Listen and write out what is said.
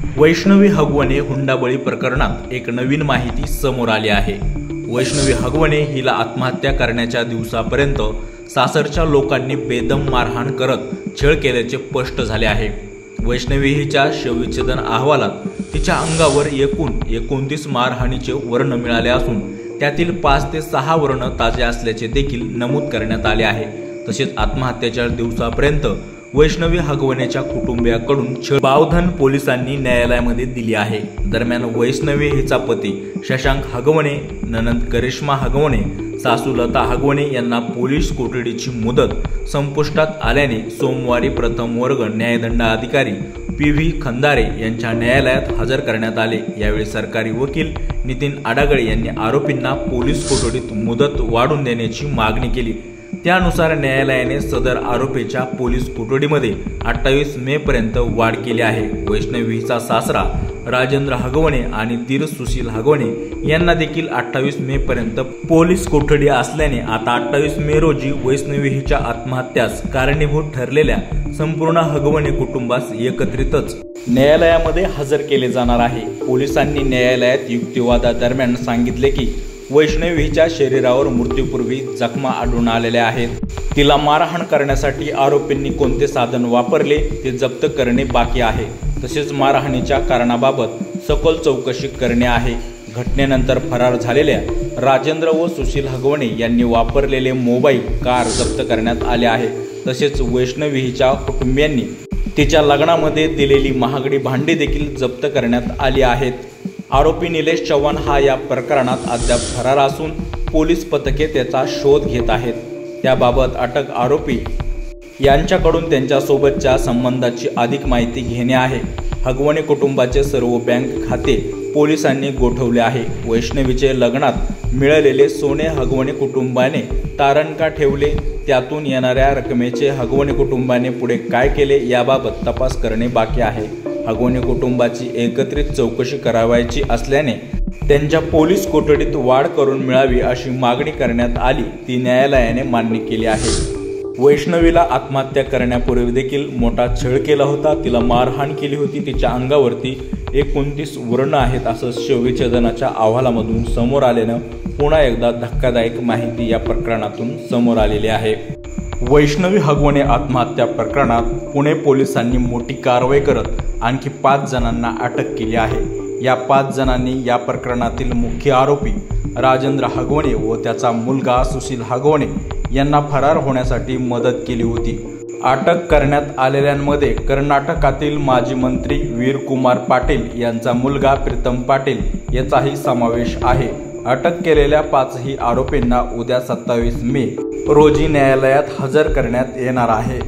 वैष्णवी हगवणे हुंडाबळी प्रकरणात एक नवीन माहिती समोर आली आहे। वैष्णवी हगवणे हिला आत्महत्या करण्याच्या दिवसापर्यंत सासरच्या लोकांनी बेदम मारहाण करत छळ केल्याचे स्पष्ट झाले आहे। वैष्णवी हिच्या शवविच्छेदन अहवालात तिच्या अंगावर एकूण 29 मारहाणीचे वर्ण मिळाले असून त्यातील 5 ते 6 वर्ण ताजे असल्याचे देखील नमूद करण्यात आले आहे। तसेच आत्महत्येच्या दिवसापर्यंत वैष्णवी हगवणेच्या कुटुंबियाकडून छळ बावधन पोलिसांनी न्यायालयामध्ये दिली आहे। दरम्यान वैष्णवी हिचा पती शशांक हगवणे, ननंद करिश्मा हगवणे, सासू लता हगवणे यांना पोलीस कोठडीची मुदत संपुष्टात आल्याने सोमवारी प्रथम वर्ग न्यायदंड अधिकारी PV खंदारे यांच्या न्यायालयात हजर करण्यात आले। यावेळी सरकारी वकील नितीन आडागळे यांनी आरोपींना पोलीस कोठडीत मुदत वाढवून देण्याची मागणी केली। त्यानुसार न्यायालयाने सदर आरोपीच्या पोलीस कोठडीमध्ये 28 मे पर्यंत वाढ केली आहे। वैष्णवीचा सासरा राजेंद्र हगवणे आणि दीर सुशील हगवणे यांना देखील 28 मे पर्यंत पोलीस कोठडी असल्याने आता 28 मे रोजी वैष्णवी हिच्या आत्महत्यास कारणीभूत ठरलेल्या संपूर्ण हगवणे कुटुंबास एकत्रितच न्यायालयामध्ये हजर केले जाणार आहे। पोलिसांनी न्यायालयात युक्तिवादादरम्यान सांगितले की वैष्णवीच्या शरीरावर मृत्यूपूर्वी जखमा आढळून आलेल्या आहेत। तिला मारहाण करण्यासाठी आरोपींनी कोणते साधन वापरले ते जप्त करणे बाकी आहे। तसेच मारहाणीच्या कारणाबाबत सखोल चौकशी करणे आहे। घटनेनंतर फरार झालेल्या राजेंद्र व सुशील हगवणे यांनी वापरलेले मोबाईल, कार जप्त करण्यात आले आहे। तसेच वैष्णवी हिच्या कुटुंबियांनी तिच्या लग्नामध्ये दिलेली महागडी भांडी देखील जप्त करण्यात आली आहेत। आरोपी निलेश चव्हाण हा या प्रकरणात अद्याप फरार असून पोलीस पथके त्याचा शोध घेत आहेत। त्याबाबत अटक आरोपी यांच्याकडून त्यांच्यासोबतच्या संबंधाची अधिक माहिती घेणे आहे। हगवणे कुटुंबाचे सर्व बँक खाते पोलिसांनी गोठवले आहे। वैष्णवीचे लग्नात मिळालेले सोने हगवणे कुटुंबाने तारण का ठेवले, त्यातून येणाऱ्या रकमेचे हगवणे कुटुंबाने पुढे काय केले याबाबत तपास करणे बाकी आहे। हगवणे कुटुंबाची एकत्रित चौकशी करावयाची असल्याने त्यांच्या पोलीस कोठडीत वाढ करून मिळावी अशी मागणी करण्यात आली, ती न्यायालयाने मान्य केली आहे। वैष्णवीला आत्महत्या करण्यापूर्वी देखील मोठा छळ केला होता, तिला मारहाण केली होती, तिच्या अंगावरती 29 वर्ण आहेत असं शवविच्छेदनाच्या अहवालामधून समोर आल्यानं पुन्हा एकदा धक्कादायक माहिती या प्रकरणातून समोर आलेली आहे। वैष्णवी हगवणे आत्महत्या प्रकरणात पुणे पोलिसांनी मोठी कारवाई करत आणखी 5 जणांना अटक केली आहे। या 5 जणांनी या प्रकरणातील मुख्य आरोपी राजेंद्र हगवणे व त्याचा मुलगा सुशील हगवणे यांना फरार होण्यासाठी मदत केली होती। अटक करण्यात आलेल्यांमध्ये कर्नाटकातील माजी मंत्री वीरकुमार पाटील यांचा मुलगा प्रीतम पाटील याचाही समावेश आहे। अटक केलेल्या 5ही आरोपींना उद्या 27 मे रोजी न्यायालयात हजर करण्यात येणार आहे।